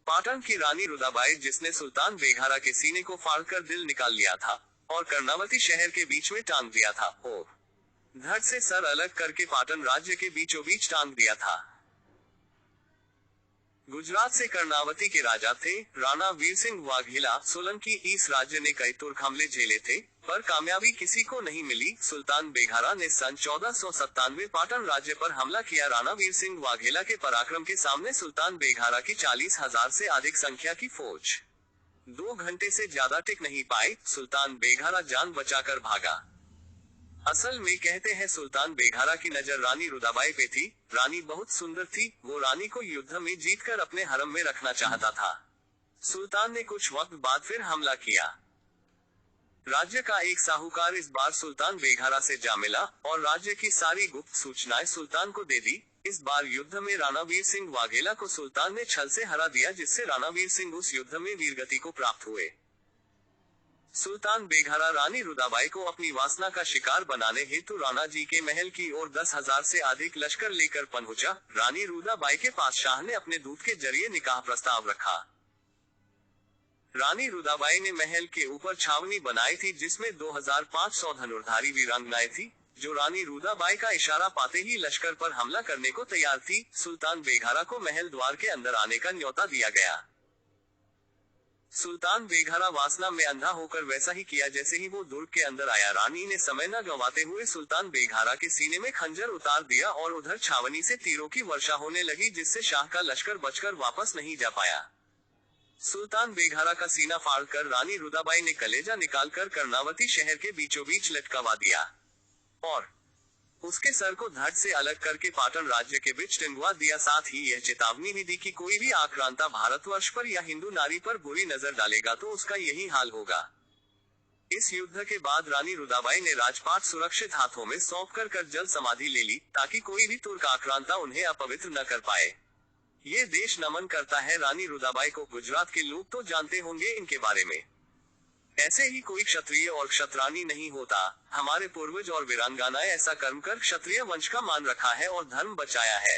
पाटन की रानी रुदाबाई, जिसने सुल्तान बेघारा के सीने को फाड़कर दिल निकाल लिया था और कर्णावती शहर के बीच में टांग दिया था, और धड़ से सर अलग करके पाटन राज्य के बीचों बीच टांग दिया था। गुजरात से कर्णावती के राजा थे राणा वीर सिंह वाघेला। सोलंकी इस राज्य ने कई तुर्क हमले झेले थे, पर कामयाबी किसी को नहीं मिली। सुल्तान बेघारा ने सन 1497 पाटन राज्य पर हमला किया। राणा वीर सिंह वाघेला के पराक्रम के सामने सुल्तान बेघारा की 40,000 से अधिक संख्या की फौज 2 घंटे से ज्यादा टिक नहीं पाई। सुल्तान बेघारा जान बचाकर भागा। असल में कहते हैं सुल्तान बेघारा की नजर रानी रुदाबाई पे थी। रानी बहुत सुंदर थी। वो रानी को युद्ध में जीतकर अपने हरम में रखना चाहता था। सुल्तान ने कुछ वक्त बाद फिर हमला किया। राज्य का एक साहूकार इस बार सुल्तान बेघारा से जा मिला और राज्य की सारी गुप्त सूचनाएं सुल्तान को दे दी। इस बार युद्ध में राणा वीर सिंह वाघेला को सुल्तान ने छल से हरा दिया, जिससे राणा वीर सिंह उस युद्ध में वीरगति को प्राप्त हुए। सुल्तान बेघारा रानी रुदाबाई को अपनी वासना का शिकार बनाने हेतु राणा जी के महल की ओर 10,000 से अधिक लश्कर लेकर पहुंचा। रानी रुदाबाई के पास शाह ने अपने दूत के जरिए निकाह प्रस्ताव रखा। रानी रुदाबाई ने महल के ऊपर छावनी बनाई थी, जिसमें 2500 धनुर्धारी वीरांगनाएं थी, जो रानी रुदाबाई का इशारा पाते ही लश्कर पर हमला करने को तैयार थी। सुल्तान बेघारा को महल द्वार के अंदर आने का न्योता दिया गया। सुल्तान बेघारा वासना में अंधा होकर वैसा ही किया जैसे ही वो दुर्ग के अंदर आया। रानी ने समय न गंवाते हुए सुल्तान बेघारा के सीने में खंजर उतार दिया और उधर छावनी से तीरों की वर्षा होने लगी, जिससे शाह का लश्कर बचकर वापस नहीं जा पाया। सुल्तान बेघारा का सीना फाड़कर रानी रुदाबाई ने कलेजा निकालकर कर्णावती शहर के बीचों बीच लटकवा दिया और उसके सर को धड़ से अलग करके पाटन राज्य के बीच टिंगवा दिया। साथ ही यह चेतावनी भी दी कि कोई भी आक्रांता भारतवर्ष पर या हिंदू नारी पर बुरी नजर डालेगा तो उसका यही हाल होगा। इस युद्ध के बाद रानी रुदाबाई ने राजपाट सुरक्षित हाथों में सौंपकर कर जल समाधि ले ली, ताकि कोई भी तुर्क आक्रांता उन्हें अपवित्र न कर पाए। ये देश नमन करता है रानी रुदाबाई को। गुजरात के लोग तो जानते होंगे इनके बारे में। ऐसे ही कोई क्षत्रिय और क्षत्रानी नहीं होता। हमारे पूर्वज और वीरांगनाएं ऐसा कर्म कर क्षत्रिय वंश का मान रखा है और धर्म बचाया है।